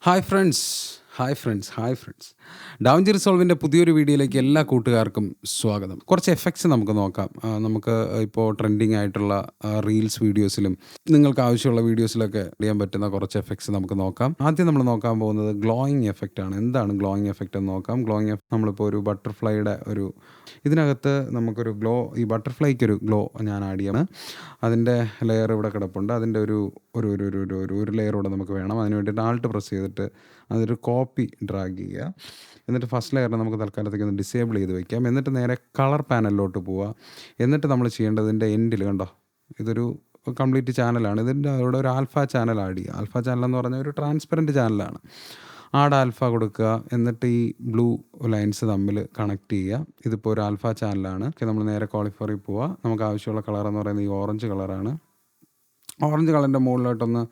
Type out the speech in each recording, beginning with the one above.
Hi friends hi friends. DaVinci റിസോൾവിൻ്റെ പുതിയൊരു വീഡിയോയിലേക്ക് എല്ലാ കൂട്ടുകാർക്കും സ്വാഗതം. കുറച്ച് എഫക്ട്സ് നമുക്ക് നോക്കാം. നമുക്ക് ഇപ്പോൾ ട്രെൻഡിങ് ആയിട്ടുള്ള റീൽസ് വീഡിയോസിലും നിങ്ങൾക്ക് ആവശ്യമുള്ള വീഡിയോസിലൊക്കെ ചെയ്യാൻ പറ്റുന്ന കുറച്ച് എഫക്ട്സ് നമുക്ക് നോക്കാം. ആദ്യം നമ്മൾ നോക്കാൻ പോകുന്നത് ഗ്ലോയിങ് എഫക്റ്റ് ആണ്. എന്താണ് ഗ്ലോയിങ് എഫക്റ്റ് എന്ന് നോക്കാം. ഗ്ലോയിങ് നമ്മളിപ്പോൾ ഒരു ബട്ടർഫ്ലൈയുടെ ഇതിനകത്ത് നമുക്കൊരു ഈ ബട്ടർഫ്ലൈക്കൊരു ഗ്ലോ ഞാൻ ആഡ് ചെയ്യണം. അതിൻ്റെ ലെയർ ഇവിടെ കിടപ്പുണ്ട്. അതിൻ്റെ ഒരു ഒരു ഒരു ഒരു ഒരു ഒരു ലെയർ കൂടെ നമുക്ക് വേണം. അതിന് വേണ്ടിയിട്ട് ആൾട്ട് പ്രസ് ചെയ്തിട്ട് അതൊരു കോപ്പി ഡ്രാഗ് ചെയ്യുക. എന്നിട്ട് ഫസ്റ്റ് ലെയറിനെ നമുക്ക് തൽക്കാലത്തേക്ക് ഒന്ന് ഡിസേബിൾ ചെയ്ത് വയ്ക്കാം. എന്നിട്ട് നേരെ കളർ പാനലിലോട്ട് പോവുക. എന്നിട്ട് നമ്മൾ ചെയ്യേണ്ടത് ഇതിൻ്റെ എൻഡിൽ കണ്ടോ, ഇതൊരു കംപ്ലീറ്റ് ചാനലാണ്. ഇതിൻ്റെ അവിടെ ഒരു ആൽഫ ചാനൽ ആഡ് ചെയ്യുക. ആൽഫ ചാനൽ എന്ന് പറഞ്ഞാൽ ഒരു ട്രാൻസ്പെറൻറ്റ് ചാനലാണ്. ആഡ് ആൽഫ കൊടുക്കുക. എന്നിട്ട് ഈ ബ്ലൂ ലൈൻസ് തമ്മിൽ കണക്ട് ചെയ്യുക. ഇതിപ്പോൾ ഒരു ആൽഫ ചാനലാണ്. നമ്മൾ നേരെ ക്വാളിഫയറിൽ പോവുക. നമുക്ക് ആവശ്യമുള്ള കളർ എന്ന് പറയുന്നത് ഈ ഓറഞ്ച് കളറാണ്. ഓറഞ്ച് കളറിൻ്റെ മുകളിലോട്ടൊന്ന്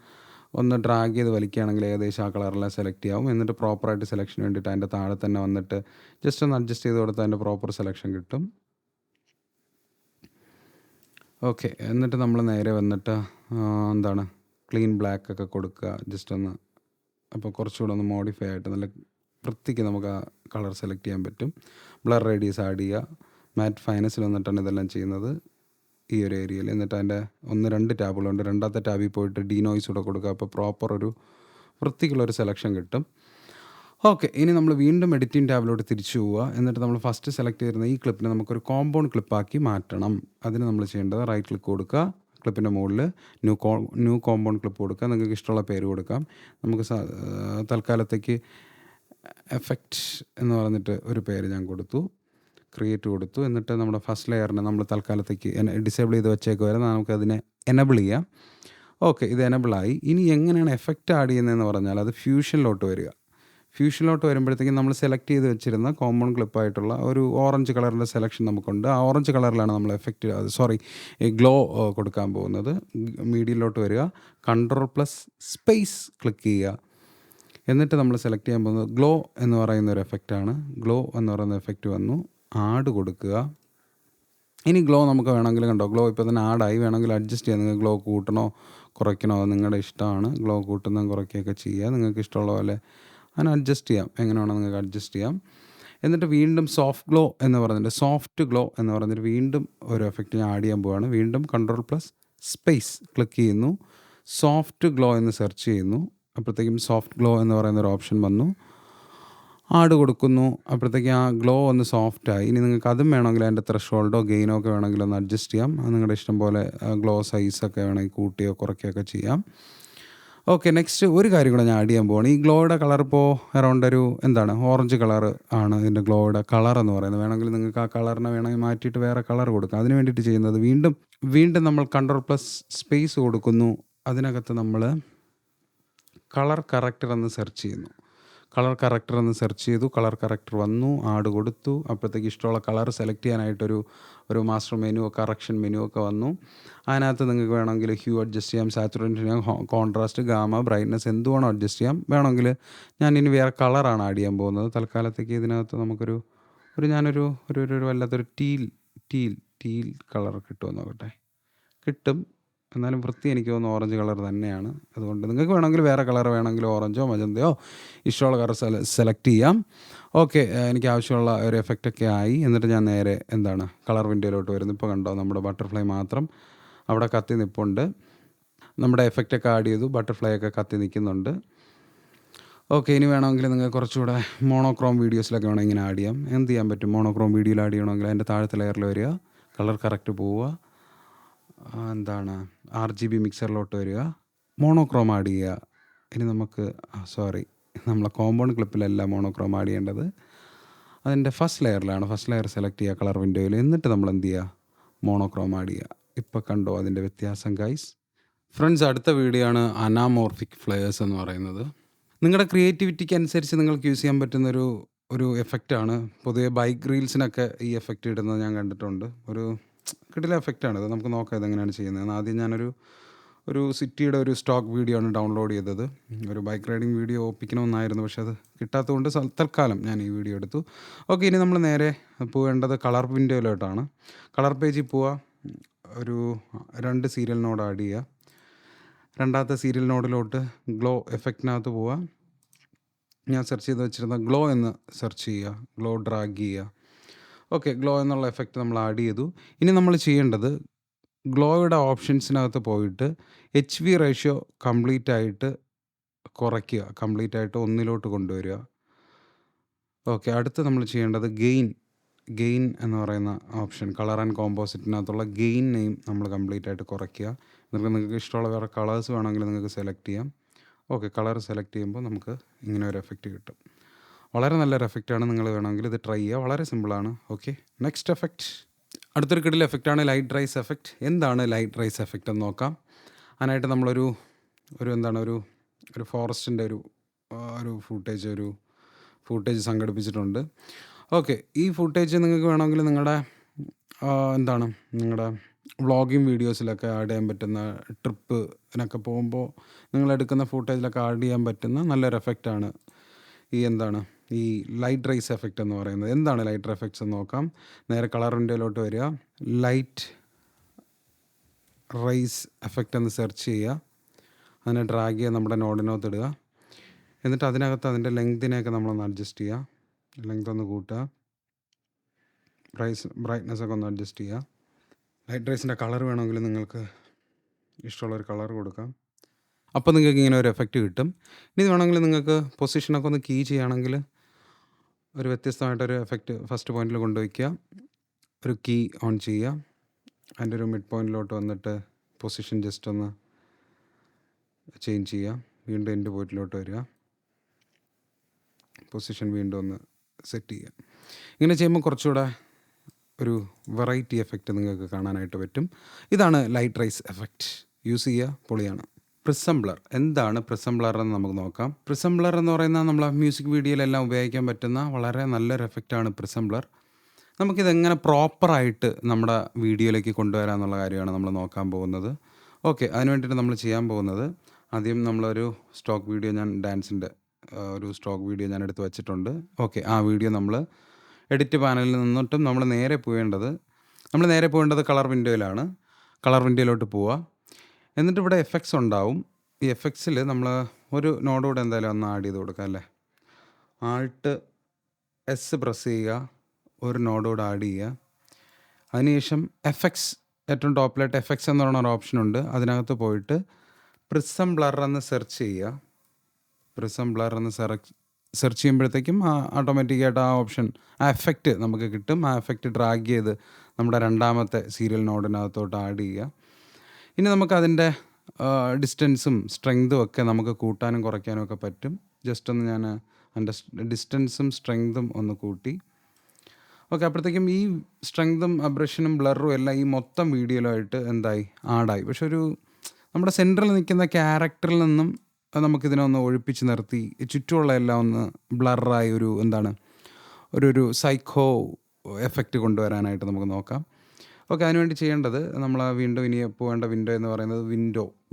ഡ്രാഗ് ചെയ്ത് വലിക്കുകയാണെങ്കിൽ ഏകദേശം ആ കളറെല്ലാം സെലക്ട് ചെയ്യാവും. എന്നിട്ട് പ്രോപ്പറായിട്ട് സെലക്ഷന് വേണ്ടിയിട്ട് അതിൻ്റെ താഴെ തന്നെ വന്നിട്ട് ജസ്റ്റ് ഒന്ന് അഡ്ജസ്റ്റ് ചെയ്ത് കൊടുത്താൽ അതിൻ്റെ പ്രോപ്പർ സെലക്ഷൻ കിട്ടും. ഓക്കെ, എന്നിട്ട് നമ്മൾ നേരെ വന്നിട്ട് ക്ലീൻ ബ്ലാക്ക് ഒക്കെ കൊടുക്കുക. ജസ്റ്റ് ഒന്ന് അപ്പോൾ കുറച്ചുകൂടെ ഒന്ന് മോഡിഫൈ ആയിട്ട് നല്ല വൃത്തിക്ക് നമുക്ക് ആ കളർ സെലക്ട് ചെയ്യാൻ പറ്റും. ബ്ലർ റേഡിയസ് ആഡ് ചെയ്യുക. മാറ്റ് ഫൈനസിൽ വന്നിട്ടാണ് ഇതെല്ലാം ചെയ്യുന്നത്, ഈ ഒരു ഏരിയയിൽ. എന്നിട്ട് അതിൻ്റെ 1-2 ടാബുകളുണ്ട്. രണ്ടാമത്തെ ടാബിൽ പോയിട്ട് ഡീനോയ്സ് കൂടെ കൊടുക്കുക. അപ്പോൾ പ്രോപ്പർ ഒരു വൃത്തിക്കുള്ളൊരു സെലക്ഷൻ കിട്ടും. ഓക്കെ, ഇനി നമ്മൾ വീണ്ടും എഡിറ്റിംഗ് ടാബിലോട്ട് തിരിച്ചു പോവുക. എന്നിട്ട് നമ്മൾ ഫസ്റ്റ് സെലക്ട് ചെയ്തിരുന്ന ഈ ക്ലിപ്പിനെ നമുക്കൊരു കോമ്പൗണ്ട് ക്ലിപ്പാക്കി മാറ്റണം. അതിന് നമ്മൾ ചെയ്യേണ്ടത് റൈറ്റ് ക്ലിക്ക് കൊടുക്കുക. ക്ലിപ്പിൻ്റെ മുകളിൽ ന്യൂ കോമ്പൗണ്ട് ക്ലിപ്പ് കൊടുക്കുക. നിങ്ങൾക്ക് ഇഷ്ടമുള്ള പേര് കൊടുക്കാം. നമുക്ക് തൽക്കാലത്തേക്ക് എഫക്റ്റ് എന്ന് പറഞ്ഞിട്ട് ഒരു പേര് ഞാൻ കൊടുത്തു, ക്രിയേറ്റ് കൊടുത്തു. എന്നിട്ട് നമ്മുടെ ഫസ്റ്റ് ലെയറിനെ നമ്മൾ തൽക്കാലത്തേക്ക് ഡിസേബിൾ ചെയ്ത് വെച്ചേക്കുവരെ നമുക്കതിനെ എനബിൾ ചെയ്യാം. ഓക്കെ, ഇത് എനബിളായി. ഇനി എങ്ങനെയാണ് എഫക്റ്റ് ആഡ് ചെയ്യുന്നതെന്ന് പറഞ്ഞാൽ അത് ഫ്യൂഷനിലോട്ട് വരിക. ഫ്യൂഷനിലോട്ട് വരുമ്പോഴത്തേക്കും നമ്മൾ സെലക്ട് ചെയ്ത് വെച്ചിരുന്ന കോമ്പൗണ്ട് ക്ലിപ്പായിട്ടുള്ള ഒരു ഓറഞ്ച് കളറിൻ്റെ സെലക്ഷൻ നമുക്കുണ്ട്. ആ ഓറഞ്ച് കളറിലാണ് നമ്മൾ ഗ്ലോ കൊടുക്കാൻ പോകുന്നത്. മീഡിയയിലോട്ട് വരിക, Ctrl+Space ക്ലിക്ക് ചെയ്യുക. എന്നിട്ട് നമ്മൾ സെലക്ട് ചെയ്യാൻ പോകുന്നത് ഗ്ലോ എന്ന് പറയുന്ന ഒരു എഫക്റ്റാണ്. ഗ്ലോ എന്ന് പറയുന്ന എഫക്റ്റ് വന്നു, ആഡ് കൊടുക്കുക. ഇനി ഗ്ലോ നമുക്ക് വേണമെങ്കിൽ കണ്ടോ, ഗ്ലോ ഇപ്പോൾ തന്നെ ആഡായി. വേണമെങ്കിൽ അഡ്ജസ്റ്റ് ചെയ്യാം. നിങ്ങൾക്ക് ഗ്ലോ കൂട്ടണോ കുറയ്ക്കണോ അത് നിങ്ങളുടെ ഇഷ്ടമാണ്. ഗ്ലോ കൂട്ടുന്നതും കുറയ്ക്കുകയൊക്കെ ചെയ്യുക. നിങ്ങൾക്ക് ഇഷ്ടമുള്ള പോലെ അതിന് അഡ്ജസ്റ്റ് ചെയ്യാം. എങ്ങനെ വേണം നിങ്ങൾക്ക് അഡ്ജസ്റ്റ് ചെയ്യാം. എന്നിട്ട് വീണ്ടും സോഫ്റ്റ് ഗ്ലോ എന്ന് പറഞ്ഞിട്ട് വീണ്ടും ഒരു എഫക്റ്റ് ഞാൻ ആഡ് ചെയ്യാൻ പോവുകയാണ്. വീണ്ടും Ctrl+Space ക്ലിക്ക് ചെയ്യുന്നു, സോഫ്റ്റ് ഗ്ലോ എന്ന് സെർച്ച് ചെയ്യുന്നു. അപ്പോഴത്തേക്കും സോഫ്റ്റ് ഗ്ലോ എന്ന് പറയുന്ന ഒരു ഓപ്ഷൻ വന്നു, ആഡ് കൊടുക്കുന്നു. അപ്പോഴത്തേക്കും ആ ഗ്ലോ ഒന്ന് സോഫ്റ്റായി. ഇനി നിങ്ങൾക്ക് അതും വേണമെങ്കിൽ അതിൻ്റെ ത്രെഷോൾഡോ ഗെയിനോ ഒക്കെ വേണമെങ്കിൽ ഒന്ന് അഡ്ജസ്റ്റ് ചെയ്യാം. അത് നിങ്ങളുടെ ഇഷ്ടം പോലെ ഗ്ലോ സൈസൊക്കെ വേണമെങ്കിൽ കൂട്ടുകയോ കുറയ്ക്കുകയൊക്കെ ചെയ്യാം. ഓക്കെ, നെക്സ്റ്റ് ഒരു കാര്യം കൂടെ ഞാൻ ആഡ് ചെയ്യാൻ പോവാണ്. ഈ ഗ്ലോയുടെ കളർ ഇപ്പോൾ അറൗണ്ട് ഒരു ഓറഞ്ച് കളർ ആണ് ഇതിൻ്റെ ഗ്ലോയുടെ കളർ എന്ന് പറയുന്നത്. വേണമെങ്കിൽ നിങ്ങൾക്ക് ആ കളറിനെ വേണമെങ്കിൽ മാറ്റിയിട്ട് വേറെ കളർ കൊടുക്കാം. അതിന് വേണ്ടിയിട്ട് ചെയ്യുന്നത് വീണ്ടും നമ്മൾ Ctrl+Space കൊടുക്കുന്നു. അതിനകത്ത് നമ്മൾ കളർ കറക്റ്റർ എന്ന് സെർച്ച് ചെയ്യുന്നു. കളർ കറക്റ്റർ വന്നു, ആഡ് കൊടുത്തു. അപ്പോഴത്തേക്ക് ഇഷ്ടമുള്ള കളർ സെലക്ട് ചെയ്യാനായിട്ടൊരു മാസ്റ്റർ മെനു, കറക്ഷൻ മെനു ഒക്കെ വന്നു. അതിനകത്ത് നിങ്ങൾക്ക് വേണമെങ്കിൽ ഹ്യൂ അഡ്ജസ്റ്റ് ചെയ്യാം, സാച്ചുറേഷൻ ചെയ്യാം, കോൺട്രാസ്റ്റ്, ഗാമ, ബ്രൈറ്റ്നസ് എന്ത് വേണോ അഡ്ജസ്റ്റ് ചെയ്യാം. വേണമെങ്കിൽ ഞാൻ ഇനി വേറെ കളറാണ് ആഡ് ചെയ്യാൻ പോകുന്നത്. തൽക്കാലത്തേക്ക് ഇതിനകത്ത് നമുക്കൊരു വല്ലാത്തൊരു ടീൽ കളർ കിട്ടുമെന്ന് നോക്കട്ടെ. കിട്ടും, എന്നാലും വൃത്തി എനിക്ക് തോന്നുന്നു ഓറഞ്ച് കളർ തന്നെയാണ്. അതുകൊണ്ട് നിങ്ങൾക്ക് വേണമെങ്കിൽ വേറെ കളർ വേണമെങ്കിൽ ഓറഞ്ചോ മജന്തയോ ഇഷ്ടമുള്ള കളർ സെലക്ട് ചെയ്യാം. ഓക്കെ, എനിക്ക് ആവശ്യമുള്ള ഒരു എഫക്റ്റൊക്കെ ആയി. എന്നിട്ട് ഞാൻ നേരെ കളർ വിൻഡോയിലോട്ട് വരുന്നു. ഇപ്പോൾ കണ്ടോ, നമ്മുടെ ബട്ടർഫ്ലൈ മാത്രം അവിടെ കത്തി നിൽപ്പുണ്ട്. നമ്മുടെ എഫക്റ്റൊക്കെ ആഡ് ചെയ്തു, ബട്ടർഫ്ലൈ ഒക്കെ കത്തി നിൽക്കുന്നുണ്ട്. ഓക്കെ, ഇനി വേണമെങ്കിൽ നിങ്ങൾക്ക് കുറച്ചുകൂടെ മോണോക്രോം വീഡിയോസിലൊക്കെ വേണമെങ്കിൽ ഇങ്ങനെ ആഡ് ചെയ്യാം. എന്ത് ചെയ്യാൻ പറ്റും, മോണോക്രോം വീഡിയോയിൽ ആഡ് ചെയ്യണമെങ്കിൽ അതിൻ്റെ താഴത്തെ ലെയറിൽ വരിക, കളർ കറക്റ്റ് പോവുക, RGB മിക്സറിലോട്ട് വരിക, മോണോക്രോം ആഡ് ചെയ്യുക. ഇനി നമുക്ക് നമ്മളെ കോമ്പൗണ്ട് ക്ലിപ്പിലല്ല മോണോക്രോം ആഡ് ചെയ്യേണ്ടത്, അതിൻ്റെ ഫസ്റ്റ് ലെയറിലാണ്. ഫസ്റ്റ് ലെയർ സെലക്ട് ചെയ്യുക കളർ വിൻഡോയിൽ. എന്നിട്ട് നമ്മൾ എന്ത് ചെയ്യുക, മോണോക്രോം ആഡ് ചെയ്യുക. ഇപ്പോൾ കണ്ടോ അതിൻ്റെ വ്യത്യാസം ഗൈസ്. ഫ്രണ്ട്സ്, അടുത്ത വീഡിയോ ആണ് അനാമോർഫിക് ഫ്ലെയേഴ്സ് എന്ന് പറയുന്നത്. നിങ്ങളുടെ ക്രിയേറ്റിവിറ്റിക്ക് അനുസരിച്ച് നിങ്ങൾക്ക് യൂസ് ചെയ്യാൻ പറ്റുന്നൊരു എഫക്റ്റാണ്. പൊതുവെ ബൈക്ക് റീൽസിനൊക്കെ ഈ എഫക്റ്റ് ഇടുന്നത് ഞാൻ കണ്ടിട്ടുണ്ട്. ഒരു കിടില എഫക്റ്റാണിത്. നമുക്ക് നോക്കാം ഇതെങ്ങനെയാണ് ചെയ്യുന്നത്. ആദ്യം ഞാനൊരു സിറ്റിയുടെ ഒരു സ്റ്റോക്ക് വീഡിയോ ആണ് ഡൗൺലോഡ് ചെയ്തത്. ഒരു ബൈക്ക് റൈഡിങ് വീഡിയോ ഒപ്പിക്കണമെന്നായിരുന്നു, പക്ഷെ അത് കിട്ടാത്തതുകൊണ്ട് തൽക്കാലം ഞാൻ ഈ വീഡിയോ എടുത്തു. ഓക്കെ, ഇനി നമ്മൾ നേരെ പോവേണ്ടത് കളർ വിൻഡോയിലോട്ടാണ്. കളർ പേജിൽ പോവുക, ഒരു 2 സീരിയൽ നോഡ് ആഡ് ചെയ്യുക. രണ്ടാമത്തെ സീരിയൽ നോഡിലോട്ട് ഗ്ലോ എഫക്റ്റിനകത്ത് പോവുക. ഞാൻ സെർച്ച് ചെയ്ത് വെച്ചിരുന്ന ഗ്ലോ എന്ന് സെർച്ച് ചെയ്യുക, ഗ്ലോ ഡ്രാഗ് ചെയ്യുക. ഓക്കെ, ഗ്ലോ എന്നുള്ള എഫക്റ്റ് നമ്മൾ ആഡ് ചെയ്തു. ഇനി നമ്മൾ ചെയ്യേണ്ടത് ഗ്ലോയുടെ ഓപ്ഷൻസിനകത്ത് പോയിട്ട് HV റേഷ്യോ കംപ്ലീറ്റ് ആയിട്ട് കുറയ്ക്കുക, കംപ്ലീറ്റ് ആയിട്ട് 1 കൊണ്ടുവരിക. ഓക്കെ, അടുത്ത് നമ്മൾ ചെയ്യേണ്ടത് ഗെയിൻ എന്ന് പറയുന്ന ഓപ്ഷൻ, കളർ ആൻഡ് കോമ്പോസിറ്റിനകത്തുള്ള ഗെയിനെയും നമ്മൾ കംപ്ലീറ്റ് ആയിട്ട് കുറയ്ക്കുക. എന്നിട്ട് നിങ്ങൾക്ക് ഇഷ്ടമുള്ള വേറെ കളേഴ്സ് വേണമെങ്കിൽ നിങ്ങൾക്ക് സെലക്ട് ചെയ്യാം. ഓക്കെ, കളർ സെലക്ട് ചെയ്യുമ്പോൾ നമുക്ക് ഇങ്ങനെ ഒരു എഫക്റ്റ് കിട്ടും. വളരെ നല്ലൊരു എഫക്റ്റാണ്. നിങ്ങൾ വേണമെങ്കിൽ ഇത് ട്രൈ ചെയ്യുക, വളരെ സിമ്പിളാണ്. ഓക്കെ, നെക്സ്റ്റ് എഫക്റ്റ്, അടുത്തൊരു കിടിൽ എഫക്റ്റാണ് ലൈറ്റ് റൈസ് എഫക്റ്റ്. എന്താണ് ലൈറ്റ് റൈസ് എഫക്റ്റ് എന്ന് നോക്കാം. അതിനായിട്ട് നമ്മളൊരു ഒരു ഫോറസ്റ്റിൻ്റെ ഒരു ഫൂട്ടേജ് സംഘടിപ്പിച്ചിട്ടുണ്ട്. ഓക്കെ, ഈ ഫൂട്ടേജ് നിങ്ങൾക്ക് വേണമെങ്കിൽ നിങ്ങളുടെ നിങ്ങളുടെ വ്ളോഗിങ് വീഡിയോസിലൊക്കെ ആഡ് ചെയ്യാൻ പറ്റുന്ന, ട്രിപ്പിനൊക്കെ പോകുമ്പോൾ നിങ്ങളെടുക്കുന്ന ഫൂട്ടേജിലൊക്കെ ആഡ് ചെയ്യാൻ പറ്റുന്ന നല്ലൊരു എഫക്റ്റാണ് ഈ ലൈറ്റ് റൈസ് എഫക്റ്റ് എന്ന് പറയുന്നത്. എന്താണ് ലൈറ്റ് എഫക്ട്സ് എന്ന് നോക്കാം. നേരെ കളർ വിൻഡോയിലോട്ട് വരിക, ലൈറ്റ് റൈസ് എഫക്റ്റ് എന്ന് സെർച്ച് ചെയ്യുക, അതിനെ ഡ്രാഗ് ചെയ്യുക, നമ്മുടെ നോഡിനകത്ത് ഇടുക. എന്നിട്ട് അതിനകത്ത് അതിൻ്റെ ലെങ്തിനെയൊക്കെ നമ്മളൊന്ന് അഡ്ജസ്റ്റ് ചെയ്യുക, ലെങ്ത് ഒന്ന് കൂട്ടുക, ബ്രൈറ്റ്നെസ് ഒക്കെ ഒന്ന് അഡ്ജസ്റ്റ് ചെയ്യുക. ലൈറ്റ് റൈസിൻ്റെ കളർ വേണമെങ്കിൽ നിങ്ങൾക്ക് ഇഷ്ടമുള്ളൊരു കളർ കൊടുക്കാം. അപ്പോൾ നിങ്ങൾക്ക് ഇങ്ങനെ ഒരു എഫക്റ്റ് കിട്ടും. ഇനി ഇത് വേണമെങ്കിൽ നിങ്ങൾക്ക് പൊസിഷനൊക്കെ ഒന്ന് കീ ചെയ്യുകയാണെങ്കിൽ ഒരു വ്യത്യസ്തമായിട്ടൊരു എഫക്റ്റ് ഫസ്റ്റ് പോയിന്റിൽ കൊണ്ടുവയ്ക്കുക, ഒരു കീ ഓൺ ചെയ്യുക, അതിൻ്റെ ഒരു മിഡ് പോയിന്റിലോട്ട് വന്നിട്ട് പൊസിഷൻ ജസ്റ്റ് ഒന്ന് ചേഞ്ച് ചെയ്യുക, വീണ്ടും എൻഡ് പോയിന്റിലോട്ട് വരിക, പൊസിഷൻ വീണ്ടും ഒന്ന് സെറ്റ് ചെയ്യുക. ഇങ്ങനെ ചെയ്യുമ്പോൾ കുറച്ചുകൂടെ ഒരു വെറൈറ്റി എഫക്റ്റ് നിങ്ങൾക്ക് കാണാനായിട്ട് പറ്റും. ഇതാണ് ലൈറ്റ് റൈസ് എഫക്റ്റ്. യൂസ് ചെയ്യുക, പൊളിയാണ്. പ്രിസംബ്ലർ, എന്താണ് പ്രിസംബ്ലർ എന്ന് നമുക്ക് നോക്കാം. പ്രിസംബ്ലർ എന്ന് പറയുന്നത് നമ്മളെ മ്യൂസിക് വീഡിയോയിലെല്ലാം ഉപയോഗിക്കാൻ പറ്റുന്ന വളരെ നല്ലൊരു എഫക്റ്റാണ് പ്രിസംബ്ലർ. നമുക്കിതെങ്ങനെ പ്രോപ്പറായിട്ട് നമ്മുടെ വീഡിയോയിലേക്ക് കൊണ്ടുവരാമെന്നുള്ള കാര്യമാണ് നമ്മൾ നോക്കാൻ പോകുന്നത്. ഓക്കെ, അതിന് വേണ്ടിയിട്ട് നമ്മൾ ചെയ്യാൻ പോകുന്നത്, ആദ്യം നമ്മളൊരു സ്റ്റോക്ക് വീഡിയോ, ഡാൻസിൻ്റെ ഒരു സ്റ്റോക്ക് വീഡിയോ ഞാൻ എടുത്ത് വെച്ചിട്ടുണ്ട്. ഓക്കെ, ആ വീഡിയോ നമ്മൾ എഡിറ്റ് പാനലിൽ നിന്നിട്ടും നമ്മൾ നേരെ പോകേണ്ടത് കളർ വിൻഡോയിലാണ്. കളർ വിൻഡോയിലോട്ട് പോവുക. എന്നിട്ട് ഇവിടെ എഫക്ട്സ് ഉണ്ടാവും. ഈ എഫക്ട്സിൽ നമ്മൾ ഒരു നോഡൂടെ എന്തായാലും ഒന്ന് ആഡ് ചെയ്ത് കൊടുക്കാം അല്ലേ. Alt S പ്രസ് ചെയ്യുക, ഒരു നോഡൂടെ ആഡ് ചെയ്യുക. അതിനുശേഷം എഫക്ട്സ്, ഏറ്റവും ടോപ്പിലായിട്ട് എഫക്ട്സ് എന്ന് പറയുന്ന ഒരു ഓപ്ഷനുണ്ട്. അതിനകത്ത് പോയിട്ട് പ്രിസം ബ്ലർ എന്ന് സെർച്ച് ചെയ്യുക. പ്രിസം ബ്ലർ എന്ന് സെർച്ച് ചെയ്യുമ്പോഴത്തേക്കും ഓട്ടോമാറ്റിക്കായിട്ട് ആ ഓപ്ഷൻ, ആ എഫക്റ്റ് നമുക്ക് കിട്ടും. ആ എഫക്റ്റ് ഡ്രാഗ് ചെയ്ത് നമ്മുടെ രണ്ടാമത്തെ സീരിയൽ നോഡിനകത്തോട്ട് ആഡ് ചെയ്യുക. ഇനി നമുക്കതിൻ്റെ ഡിസ്റ്റൻസും സ്ട്രെങ്തും ഒക്കെ നമുക്ക് കൂട്ടാനും കുറയ്ക്കാനും ഒക്കെ പറ്റും. ജസ്റ്റ് ഒന്ന് ഞാൻ അതിൻ്റെ ഡിസ്റ്റൻസും സ്ട്രെങ്തും ഒന്ന് കൂട്ടി. ഓക്കെ, അപ്പോഴത്തേക്കും ഈ സ്ട്രെങ്തും അബ്രഷനും ബ്ലറും എല്ലാം ഈ മൊത്തം വീഡിയോയിലായിട്ട് ആഡായി. പക്ഷെ നമ്മുടെ സെൻറ്ററിൽ നിൽക്കുന്ന ക്യാരക്ടറിൽ നിന്നും നമുക്കിതിനെ ഒന്ന് ഒഴിപ്പിച്ച് നിർത്തി ചുറ്റുമുള്ള എല്ലാം ഒന്ന് ബ്ലറായി ഒരു സൈക്കോ എഫക്റ്റ് കൊണ്ടുവരാനായിട്ട് നമുക്ക് നോക്കാം. ഓക്കെ, അതിനുവേണ്ടി ചെയ്യേണ്ടത്, നമ്മൾ ഇനി പോകേണ്ട വിൻഡോ എന്ന് പറയുന്നത്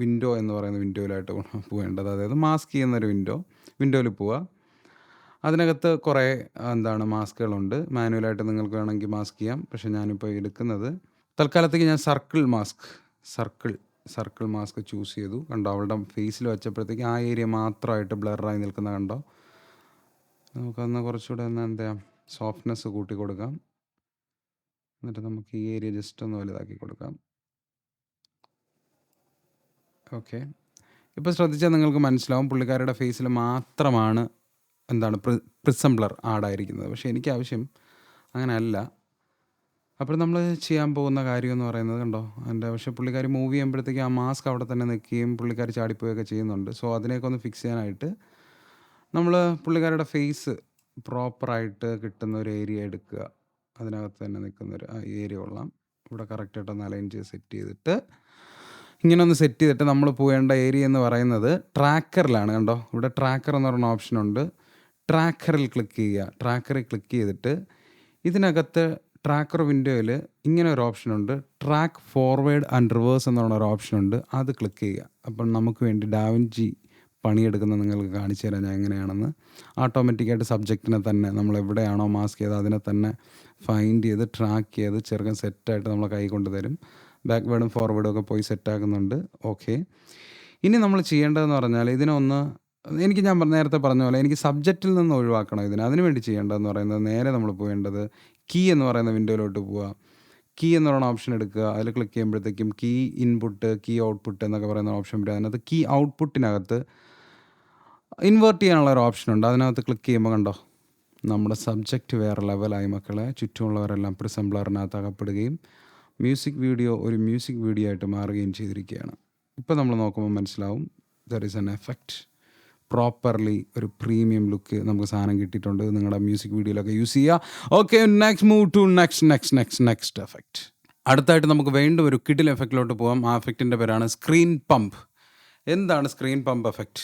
വിൻഡോ എന്ന് പറയുന്ന വിൻഡോയിലായിട്ട് പോകേണ്ടത്, അതായത് മാസ്ക് ചെയ്യുന്നൊരു വിൻഡോയിൽ പോവുക. അതിനകത്ത് കുറേ മാസ്കുകളുണ്ട്. മാനുവലായിട്ട് നിങ്ങൾക്ക് വേണമെങ്കിൽ മാസ്ക് ചെയ്യാം. പക്ഷേ ഞാനിപ്പോൾ എടുക്കുന്നത് തൽക്കാലത്തേക്ക് ഞാൻ സർക്കിൾ മാസ്ക് ചൂസ് ചെയ്തു. കണ്ടോ, അവളുടെ ഫേസിൽ വെച്ചപ്പോഴത്തേക്ക് ആ ഏരിയ മാത്രമായിട്ട് ബ്ലറായി നിൽക്കുന്ന കണ്ടോ. നമുക്കന്ന് കുറച്ചുകൂടെ സോഫ്റ്റ്നെസ് കൂട്ടി കൊടുക്കാം. എന്നിട്ട് നമുക്ക് ഈ ഏരിയ ജസ്റ്റ് ഒന്ന് വലുതാക്കി കൊടുക്കാം. ഓക്കെ, ഇപ്പോൾ ശ്രദ്ധിച്ചാൽ നിങ്ങൾക്ക് മനസ്സിലാവും പുള്ളിക്കാരുടെ ഫേസിൽ മാത്രമാണ് പ്രിസം ബ്ലർ ആഡായിരിക്കുന്നത്. പക്ഷേ എനിക്ക് ആവശ്യം അങ്ങനെയല്ല. അപ്പോൾ നമ്മൾ ചെയ്യാൻ പോകുന്ന കാര്യം എന്ന് പറയുന്നത് കണ്ടോ, പക്ഷേ പുള്ളിക്കാരി മൂവ് ചെയ്യുമ്പോഴത്തേക്ക് ആ മാസ്ക് അവിടെ തന്നെ നിൽക്കുകയും പുള്ളിക്കാരി ചാടിപ്പോയൊക്കെ ചെയ്യുന്നുണ്ട്. സോ അതിനെയൊക്കെ ഒന്ന് ഫിക്സ് ചെയ്യാനായിട്ട് നമ്മൾ പുള്ളിക്കാരുടെ ഫേസ് പ്രോപ്പറായിട്ട് കിട്ടുന്ന ഒരു ഏരിയ എടുക്കുക. അതിനകത്ത് തന്നെ നിൽക്കുന്നൊരു ആ ഏരിയ കൊള്ളാം. ഇവിടെ കറക്റ്റായിട്ടൊന്ന് അലൈൻ ചെയ്ത് സെറ്റ് ചെയ്തിട്ട് ഇങ്ങനെ ഒന്ന് സെറ്റ് ചെയ്തിട്ട് നമ്മൾ പോകേണ്ട ഏരിയ എന്ന് പറയുന്നത് ട്രാക്കറിലാണ്. കണ്ടോ, ഇവിടെ ട്രാക്കർ എന്ന് പറയുന്ന ഓപ്ഷനുണ്ട്. ട്രാക്കറിൽ ക്ലിക്ക് ചെയ്തിട്ട് ഇതിനകത്ത് ട്രാക്കർ വിൻഡോയിൽ ഇങ്ങനെ ഒരു ഓപ്ഷനുണ്ട്, ട്രാക്ക് ഫോർവേഡ് ആൻഡ് റിവേഴ്സ് എന്ന് പറയുന്ന ഒരു ഓപ്ഷനുണ്ട്. അത് ക്ലിക്ക് ചെയ്യുക. അപ്പം നമുക്ക് വേണ്ടി ഡാവിഞ്ചി പണിയെടുക്കുന്നത് നിങ്ങൾക്ക് കാണിച്ചു തരാം ഞാൻ എങ്ങനെയാണെന്ന്. ഓട്ടോമാറ്റിക്കായിട്ട് സബ്ജക്റ്റിനെ തന്നെ നമ്മൾ എവിടെയാണോ മാസ്ക് ചെയ്തത് അതിനെ തന്നെ ഫൈൻഡ് ചെയ്ത് ട്രാക്ക് ചെയ്ത് ചെറുക്കൻ സെറ്റായിട്ട് നമ്മളെ കൈ കൊണ്ട് തരും. ബാക്ക്വേർഡും ഫോർവേഡും ഒക്കെ പോയി സെറ്റാക്കുന്നുണ്ട്. ഓക്കെ, ഇനി നമ്മൾ ചെയ്യേണ്ടതെന്ന് പറഞ്ഞാൽ ഇതിനൊന്ന് എനിക്ക് ഞാൻ നേരത്തെ പറഞ്ഞ പോലെ എനിക്ക് സബ്ജക്റ്റിൽ നിന്ന് ഒഴിവാക്കണം ഇതിന്. അതിന് വേണ്ടി ചെയ്യേണ്ടതെന്ന് പറയുന്നത് നേരെ നമ്മൾ പോകേണ്ടത് കീ എന്ന് പറയുന്ന വിൻഡോയിലോട്ട് പോവുക. കീ എന്ന് പറയുന്ന ഓപ്ഷൻ എടുക്കുക. അതിൽ ക്ലിക്ക് ചെയ്യുമ്പോഴത്തേക്കും കീ ഇൻപുട്ട്, കീ ഔട്ട്പുട്ട് എന്നൊക്കെ പറയുന്ന ഓപ്ഷൻ വരും. അതിനകത്ത് കീ ഔട്ട്പുട്ടിനകത്ത് ഇൻവേർട്ട് ചെയ്യാനുള്ള ഒരു ഓപ്ഷൻ ഉണ്ട്. അതിനകത്ത് ക്ലിക്ക് ചെയ്യുമ്പോൾ കണ്ടോ നമ്മുടെ സബ്ജക്റ്റ് വേറെ ലെവലായി മക്കളെ. ചുറ്റുമുള്ളവരെല്ലാം പ്രിസംബ്ലറിനകത്ത് അകപ്പെടുകയും മ്യൂസിക് വീഡിയോ ഒരു മ്യൂസിക് വീഡിയോ ആയിട്ട് മാറുകയും ചെയ്തിരിക്കുകയാണ്. ഇപ്പോൾ നമ്മൾ നോക്കുമ്പോൾ മനസ്സിലാവും there is an effect. Properly ഒരു പ്രീമിയം ലുക്ക് നമുക്ക് സാധനം കിട്ടിയിട്ടുണ്ട്. നിങ്ങളുടെ മ്യൂസിക് വീഡിയോയിലൊക്കെ യൂസ് ചെയ്യുക. Okay, next move to next effect. അടുത്തായിട്ട് നമുക്ക് വീണ്ടും ഒരു കിഡിൽ എഫക്റ്റിലോട്ട് പോകാം. ആ എഫക്റ്റിൻ്റെ പേരാണ് സ്ക്രീൻ പമ്പ്. എന്താണ് സ്ക്രീൻ പമ്പ് എഫക്റ്റ്?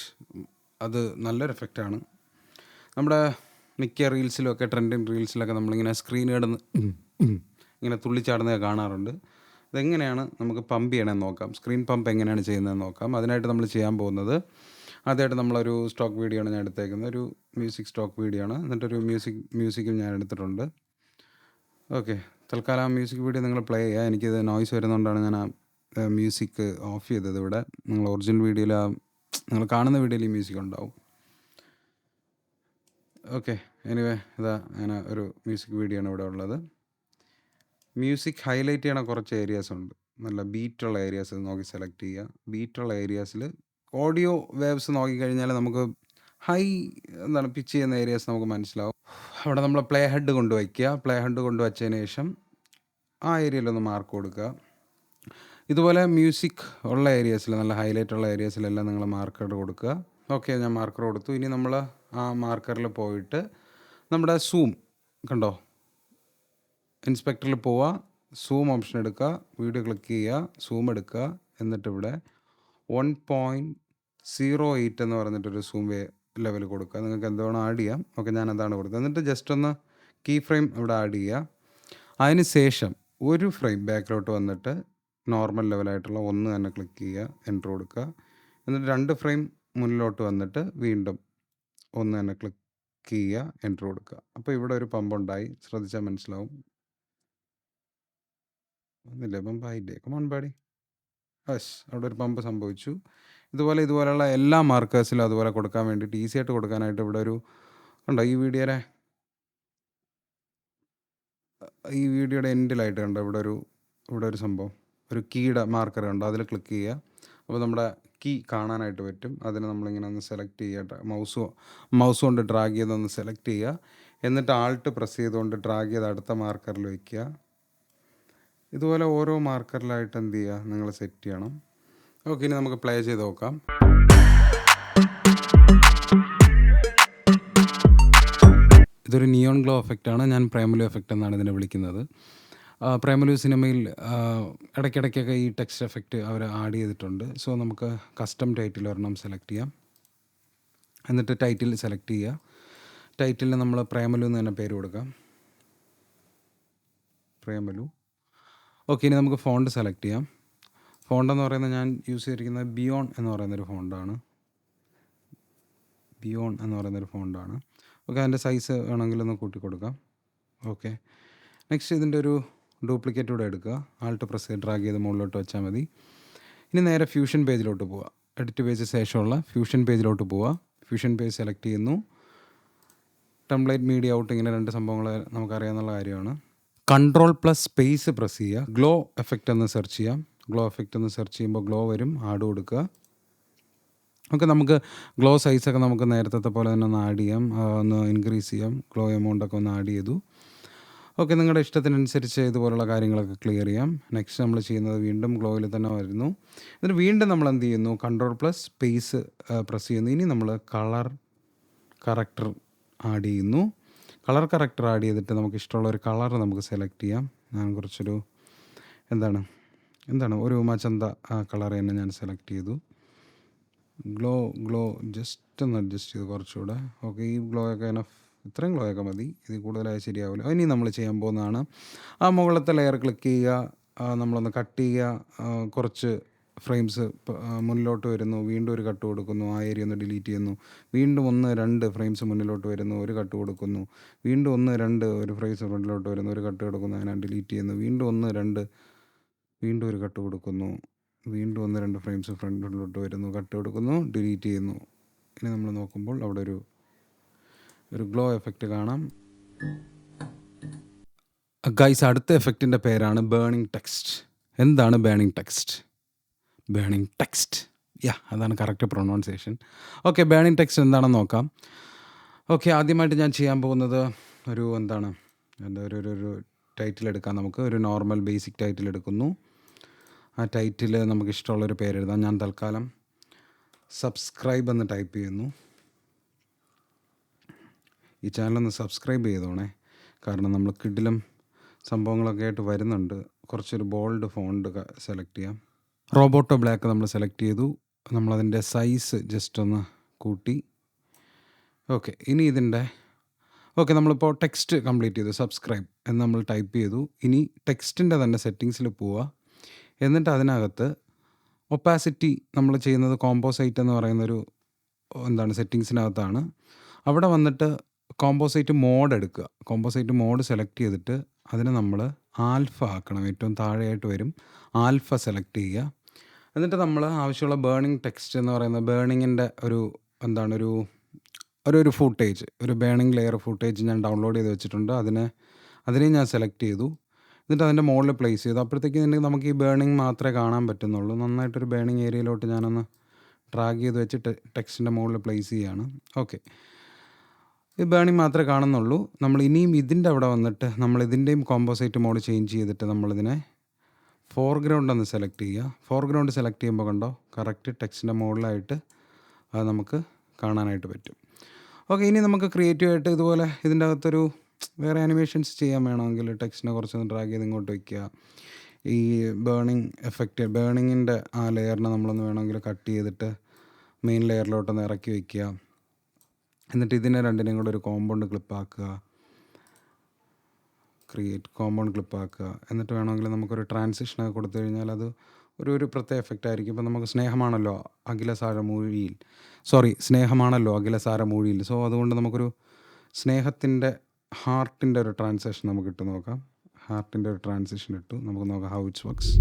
അത് നല്ലൊരു എഫക്റ്റാണ്. നമ്മുടെ മിക്ക റീൽസിലൊക്കെ ട്രെൻഡിങ് റീൽസിലൊക്കെ നമ്മളിങ്ങനെ സ്ക്രീൻ കിടന്ന് ഇങ്ങനെ തുള്ളിച്ചാടുന്നത് കാണാറുണ്ട്. ഇതെങ്ങനെയാണ് നമുക്ക് പമ്പ് ചെയ്യണമെന്ന് നോക്കാം. സ്ക്രീൻ പമ്പ് എങ്ങനെയാണ് ചെയ്യുന്നതെന്ന് നോക്കാം. അതിനായിട്ട് നമ്മൾ ചെയ്യാൻ പോകുന്നത്, ആദ്യമായിട്ട് നമ്മളൊരു സ്റ്റോക്ക് വീഡിയോ ആണ് ഞാൻ എടുത്തേക്കുന്നത്. ഒരു മ്യൂസിക് സ്റ്റോക്ക് വീഡിയോ ആണ്. എന്നിട്ടൊരു മ്യൂസിക്കും ഞാൻ എടുത്തിട്ടുണ്ട്. ഓക്കെ, തൽക്കാലം ആ മ്യൂസിക് വീഡിയോ നിങ്ങൾ പ്ലേ ചെയ്യുക. എനിക്കിത് നോയ്സ് വരുന്നതുകൊണ്ടാണ് ഞാൻ ആ മ്യൂസിക് ഓഫ് ചെയ്തത്. ഇവിടെ നിങ്ങൾ ഒറിജിനൽ വീഡിയോയിൽ നിങ്ങൾ കാണുന്ന വീഡിയോയിൽ ഈ മ്യൂസിക് ഉണ്ടാവും. ഓക്കെ, എനിവേ ഇതാ അങ്ങനെ ഒരു മ്യൂസിക് വീഡിയോ ആണ് ഇവിടെ ഉള്ളത്. മ്യൂസിക് ഹൈലൈറ്റ് ചെയ്യണ കുറച്ച് ഏരിയാസ് ഉണ്ട്. നല്ല ബീറ്റുള്ള ഏരിയാസ് നോക്കി സെലക്ട് ചെയ്യുക. ബീറ്റുള്ള ഏരിയാസിൽ ഓഡിയോ വേവ്സ് നോക്കിക്കഴിഞ്ഞാൽ നമുക്ക് എന്താണ് പിച്ച് ചെയ്യുന്ന ഏരിയാസ് നമുക്ക് മനസ്സിലാവും. അവിടെ നമ്മൾ പ്ലേ ഹെഡ് കൊണ്ടുവയ്ക്കുക. പ്ലേ ഹെഡ് കൊണ്ടുവച്ചതിന് ശേഷം ആ ഏരിയയിലൊന്ന് മാർക്ക് കൊടുക്കുക. ഇതുപോലെ മ്യൂസിക് ഉള്ള ഏരിയാസിൽ, നല്ല ഹൈലൈറ്റ് ഉള്ള ഏരിയാസിലെല്ലാം നിങ്ങൾ മാർക്കർ കൊടുക്കുക. ഓക്കെ, ഞാൻ മാർക്കർ കൊടുത്തു. ഇനി നമ്മൾ ആ മാർക്കറിൽ പോയിട്ട് നമ്മുടെ സൂം കണ്ടോ, ഇൻസ്പെക്ടറിൽ പോവുക, സൂം ഓപ്ഷൻ എടുക്കുക, വീഡിയോ ക്ലിക്ക് ചെയ്യുക, സൂം എടുക്കുക. എന്നിട്ട് ഇവിടെ 1.08 എന്ന് പറഞ്ഞിട്ടൊരു സൂം ലെവൽ കൊടുക്കുക. നിങ്ങൾക്ക് എന്തുവേണം ആഡ് ചെയ്യാം. ഓക്കെ, ഞാൻ അതാണ് കൊടുത്തത്. എന്നിട്ട് ജസ്റ്റ് ഒന്ന് കീ ഫ്രെയിം ഇവിടെ ആഡ് ചെയ്യുക. അതിന് ശേഷം ഒരു ഫ്രെയിം ബാക്കിലോട്ട് വന്നിട്ട് നോർമൽ ലെവലായിട്ടുള്ള 1 തന്നെ ക്ലിക്ക് ചെയ്യുക, എൻ്റർ കൊടുക്കുക. എന്നിട്ട് 2 ഫ്രെയിം മുന്നിലോട്ട് വന്നിട്ട് വീണ്ടും 1 തന്നെ ക്ലിക്ക് ചെയ്യുക, എൻ്റർ കൊടുക്കുക. അപ്പോൾ ഇവിടെ ഒരു പമ്പുണ്ടായി. ശ്രദ്ധിച്ചാൽ മനസ്സിലാവും. ഒന്നില്ലേ, പമ്പായില്ലേ? കമോൺ ബാഡി. അവിടെ ഒരു പമ്പ് സംഭവിച്ചു. ഇതുപോലെയുള്ള എല്ലാ മാർക്കേഴ്സിലും അതുപോലെ കൊടുക്കാൻ വേണ്ടിയിട്ട്, ഈസി ആയിട്ട് കൊടുക്കാനായിട്ട് ഇവിടെ ഒരു കണ്ടോ, ഈ വീഡിയോയുടെ എൻഡിലായിട്ട് കണ്ടോ ഇവിടെ ഒരു സംഭവം, ഒരു കീയുടെ മാർക്കർ കണ്ടോ, അതിൽ ക്ലിക്ക് ചെയ്യുക. അപ്പോൾ നമ്മുടെ കീ കാണാനായിട്ട് പറ്റും. അതിന് നമ്മളിങ്ങനെ ഒന്ന് സെലക്ട് ചെയ്യുക. മൗസ് കൊണ്ട് ഡ്രാഗ് ചെയ്തൊന്ന് സെലക്ട് ചെയ്യുക. എന്നിട്ട് ആൾട്ട് പ്രസ് ചെയ്തുകൊണ്ട് ഡ്രാഗ് ചെയ്ത് അടുത്ത മാർക്കറിൽ വയ്ക്കുക. ഇതുപോലെ ഓരോ മാർക്കറിലായിട്ട് എന്ത് ചെയ്യുക, നിങ്ങൾ സെറ്റ് ചെയ്യണം. ഓക്കെ, ഇനി നമുക്ക് പ്ലേ ചെയ്ത് നോക്കാം. ഇതൊരു നിയോൺ ഗ്ലോ എഫക്റ്റാണ്. ഞാൻ പ്രേമലു എഫക്റ്റ് എന്നാണ് ഇതിനെ വിളിക്കുന്നത്. പ്രേമലു സിനിമയിൽ ഇടയ്ക്കിടയ്ക്കൊക്കെ ഈ ടെക്സ്റ്റ് എഫക്റ്റ് അവർ ആഡ് ചെയ്തിട്ടുണ്ട്. സോ നമുക്ക് കസ്റ്റം ടൈറ്റിൽ ഒരെണ്ണം സെലക്ട് ചെയ്യാം. എന്നിട്ട് ടൈറ്റിൽ സെലക്ട് ചെയ്യുക. ടൈറ്റിലിന് നമ്മൾ പ്രേമലു എന്ന് തന്നെ പേര് കൊടുക്കാം, പ്രേമലു. ഓക്കെ, ഇനി നമുക്ക് ഫോണ്ട് സെലക്ട് ചെയ്യാം. ഫോണ്ട് എന്ന് പറയുന്നത് ഞാൻ യൂസ് ചെയ്തിരിക്കുന്നത് ബിയോൺ എന്ന് പറയുന്നൊരു ഫോണ്ടാണ്. ഓക്കെ, അതിൻ്റെ സൈസ് വേണമെങ്കിൽ ഒന്ന് കൂട്ടി കൊടുക്കാം. ഓക്കെ, നെക്സ്റ്റ് ഇതിൻ്റെ ഒരു ഡ്യൂപ്ലിക്കേറ്റ് കൂടെ എടുക്കുക. ആൾട്ട് പ്രസ് ചെയ്ത് ഡ്രാഗ് ചെയ്ത് മുകളിലോട്ട് വെച്ചാൽ മതി. ഇനി നേരെ ഫ്യൂഷൻ പേജിലോട്ട് പോവുക. എഡിറ്റ് പേജ് ശേഷമുള്ള ഫ്യൂഷൻ പേജിലോട്ട് പോവുക. ഫ്യൂഷൻ പേജ് സെലക്ട് ചെയ്യുന്നു. ടെംപ്ലേറ്റ്, മീഡിയ ഔട്ട്, ഇങ്ങനെ 2 സംഭവങ്ങൾ നമുക്കറിയാവുന്ന കാര്യമാണ്. Ctrl+Space പ്രസ് ചെയ്യുക. ഗ്ലോ എഫക്റ്റ് എന്ന് സെർച്ച് ചെയ്യാം. ഗ്ലോ എഫക്റ്റ് എന്ന് സെർച്ച് ചെയ്യുമ്പോൾ ഗ്ലോ വരും. ആഡ് കൊടുക്കുക. ഓക്കെ, നമുക്ക് ഗ്ലോ സൈസൊക്കെ നമുക്ക് നേരത്തെ പോലെ തന്നെ ഒന്ന് ആഡ് ചെയ്യാം, ഒന്ന് ഇൻക്രീസ് ചെയ്യാം. ഗ്ലോ എമൗണ്ടൊക്കെ ഒന്ന് ആഡ് ചെയ്തു. ഓക്കെ, നിങ്ങളുടെ ഇഷ്ടത്തിനനുസരിച്ച് ഇതുപോലുള്ള കാര്യങ്ങളൊക്കെ ക്ലിയർ ചെയ്യാം. നെക്സ്റ്റ് നമ്മൾ ചെയ്യുന്നത് വീണ്ടും ഗ്ലോയിൽ തന്നെ വരുന്നു. എന്നിട്ട് വീണ്ടും നമ്മൾ എന്ത് ചെയ്യുന്നു, Ctrl+Space പ്രസ് ചെയ്യുന്നു. ഇനി നമ്മൾ കളർ കറക്റ്റർ ആഡ് ചെയ്യുന്നു. കളർ കറക്റ്റർ ആഡ് ചെയ്തിട്ട് നമുക്ക് ഇഷ്ടമുള്ളൊരു കളർ നമുക്ക് സെലക്ട് ചെയ്യാം. ഞാൻ കുറച്ചൊരു എന്താണ് ഒരു മച്ചന്ത കളർ തന്നെ ഞാൻ സെലക്ട് ചെയ്തു. ഗ്ലോ ജസ്റ്റ് ഒന്ന് അഡ്ജസ്റ്റ് ചെയ്ത് കുറച്ചുകൂടെ. ഓക്കെ, ഈ ഗ്ലോ ഒക്കെ ഇത്രയും ഗ്ലോ ഒക്കെ മതി. ഇത് കൂടുതലായി ശരിയാവില്ല. ഇനി നമ്മൾ ചെയ്യാൻ പോകുന്നതാണ്, ആ മുകളിലത്തെ ലെയർ ക്ലിക്ക് ചെയ്യുക, നമ്മളൊന്ന് കട്ട് ചെയ്യുക. കുറച്ച് ഫ്രെയിംസ് മുന്നിലോട്ട് വരുന്നു, വീണ്ടും ഒരു കട്ട് കൊടുക്കുന്നു, ആ ഏരിയ ഒന്ന് ഡിലീറ്റ് ചെയ്യുന്നു. വീണ്ടും 1-2 ഫ്രെയിംസ് മുന്നിലോട്ട് വരുന്നു, ഒരു കട്ട് കൊടുക്കുന്നു. വീണ്ടും 1-2 ഒരു ഫ്രെയിംസ് മുന്നിലോട്ട് വരുന്നു, ഒരു കട്ട് കൊടുക്കുന്നു, അതിനെ ഡിലീറ്റ് ചെയ്യുന്നു. വീണ്ടും 1-2 വീണ്ടും ഒരു കട്ട് കൊടുക്കുന്നു. വീണ്ടും 1-2 ഫ്രെയിംസ് ഫ്രണ്ടിലോട്ട് വരുന്നു, കട്ട് കൊടുക്കുന്നു, ഡിലീറ്റ് ചെയ്യുന്നു. ഇനി നമ്മൾ നോക്കുമ്പോൾ അവിടെ ഒരു ഗ്ലോ എഫക്റ്റ് കാണാം. ഗൈസ്, അടുത്ത എഫക്റ്റിൻ്റെ പേരാണ് ബേണിംഗ് ടെക്സ്റ്റ്. എന്താണ് ബേണിംഗ് ടെക്സ്റ്റ്? ബേണിംഗ് ടെക്സ്റ്റ്, അതാണ് correct pronunciation. Okay, burning text എന്താണെന്ന് നോക്കാം. ഓക്കെ, ആദ്യമായിട്ട് ഞാൻ ചെയ്യാൻ പോകുന്നത് ഒരു ടൈറ്റിൽ എടുക്കാം. നമുക്ക് ഒരു നോർമൽ ബേസിക് ടൈറ്റിൽ എടുക്കുന്നു. ആ ടൈറ്റിൽ നമുക്ക് ഇഷ്ടമുള്ളൊരു പേരെഴുതാം. ഞാൻ തൽക്കാലം സബ്സ്ക്രൈബ് എന്ന് ടൈപ്പ് ചെയ്യുന്നു. ഈ ചാനലൊന്ന് സബ്സ്ക്രൈബ് ചെയ്തോണേ, കാരണം നമ്മൾ കിടിലം സംഭവങ്ങളൊക്കെ ആയിട്ട് വരുന്നുണ്ട്. കുറച്ചൊരു ബോൾഡ് ഫോണ്ട് സെലക്ട് ചെയ്യാം. റോബോട്ടോ ബ്ലാക്ക് നമ്മൾ സെലക്ട് ചെയ്തു. നമ്മളതിൻ്റെ സൈസ് ജസ്റ്റ് ഒന്ന് കൂട്ടി. ഓക്കെ, ഇനി നമ്മളിപ്പോൾ ടെക്സ്റ്റ് കംപ്ലീറ്റ് ചെയ്തു. സബ്സ്ക്രൈബ് എന്ന് നമ്മൾ ടൈപ്പ് ചെയ്തു. ഇനി ടെക്സ്റ്റിൻ്റെ തന്നെ സെറ്റിങ്സിൽ പോവുക. എന്നിട്ട് അതിനകത്ത് ഒപ്പാസിറ്റി നമ്മൾ ചെയ്യുന്നത് കോമ്പോസൈറ്റ് എന്ന് പറയുന്നൊരു സെറ്റിങ്സിനകത്താണ്. അവിടെ വന്നിട്ട് കോമ്പോസൈറ്റ് മോഡ് എടുക്കുക. കോമ്പോസൈറ്റ് മോഡ് സെലക്ട് ചെയ്തിട്ട് അതിനെ നമ്മൾ ആൽഫ ആക്കണം. ഏറ്റവും താഴെയായിട്ട് വരും. ആൽഫ സെലക്ട് ചെയ്യുക. എന്നിട്ട് നമ്മൾ ആവശ്യമുള്ള ബേണിംഗ് ടെക്സ്റ്റ് എന്ന് പറയുന്ന ബേണിങ്ങിൻ്റെ ഒരു ഫൂട്ടേജ്, ഒരു ബേണിംഗ് ലെയർ ഫൂട്ടേജ് ഞാൻ ഡൗൺലോഡ് ചെയ്ത് വെച്ചിട്ടുണ്ട്. അതിനെ ഞാൻ സെലക്ട് ചെയ്തു. എന്നിട്ട് അതിൻ്റെ മുകളിൽ പ്ലേസ് ചെയ്തു. അപ്പോഴത്തേക്ക് നമുക്ക് ഈ ബേണിംഗ് മാത്രമേ കാണാൻ പറ്റുന്നുള്ളൂ. നന്നായിട്ടൊരു ബേണിംഗ് ഏരിയയിലോട്ട് ഞാനൊന്ന് ഡ്രാഗ് ചെയ്ത് വെച്ചിട്ട് ടെക്സ്റ്റിൻ്റെ മുകളിൽ പ്ലേസ് ചെയ്യുകയാണ്. ഓക്കെ, ഈ ബേണിംഗ് മാത്രമേ കാണുന്നുള്ളൂ. നമ്മൾ ഇനിയും ഇതിൻ്റെ അവിടെ വന്നിട്ട് ഇതിൻ്റെയും കോമ്പോസൈറ്റ് മോഡ് ചേഞ്ച് ചെയ്തിട്ട് നമ്മളിതിനെ ഫോർഗ്രൗണ്ട് ഒന്ന് സെലക്ട് ചെയ്യുക. ഫോർഗ്രൗണ്ട് സെലക്ട് ചെയ്യുമ്പോൾ കണ്ടോ, കറക്റ്റ് ടെക്സ്റ്റിൻ്റെ മുകളിലായിട്ട് അത് നമുക്ക് കാണാനായിട്ട് പറ്റും. ഓക്കെ, ഇനി നമുക്ക് ക്രിയേറ്റീവായിട്ട് ഇതുപോലെ ഇതിൻ്റെ അകത്തൊരു വേറെ ആനിമേഷൻസ് ചെയ്യാൻ വേണമെങ്കിൽ ടെക്സ്റ്റിനെ കുറച്ചൊന്ന് ഡ്രാഗ് ചെയ്ത് ഇങ്ങോട്ട് വയ്ക്കുക. ഈ ബേണിങ്ങിൻ്റെ ആ ലെയറിനെ നമ്മളൊന്ന് വേണമെങ്കിൽ കട്ട് ചെയ്തിട്ട് മെയിൻ ലെയറിലോട്ടൊന്ന് ഇറക്കി വയ്ക്കുക. എന്നിട്ട് ഇതിനെ രണ്ടിനെയും കൂടെ ഒരു കോമ്പൗണ്ട് ക്ലിപ്പാക്കുക. കോമ്പൗണ്ട് ക്ലിപ്പാക്കുക. എന്നിട്ട് വേണമെങ്കിൽ നമുക്കൊരു ട്രാൻസിഷനൊക്കെ കൊടുത്തു കഴിഞ്ഞാൽ അത് ഒരു പ്രത്യേക എഫക്റ്റ് ആയിരിക്കും. ഇപ്പം നമുക്ക് സ്നേഹമാണല്ലോ അഖിലസാരമൂഴിയിൽ. സോ അതുകൊണ്ട് നമുക്കൊരു സ്നേഹത്തിൻ്റെ ഹാർട്ടിൻ്റെ ഒരു ട്രാൻസാക്ഷൻ നമുക്ക് ഇട്ട് നോക്കാം. ഹാർട്ടിൻ്റെ ഒരു ട്രാൻസിഷൻ ഇട്ടു. നമുക്ക് നോക്കാം ഹൗ ഇറ്റ്സ് വർക്ക്സ്.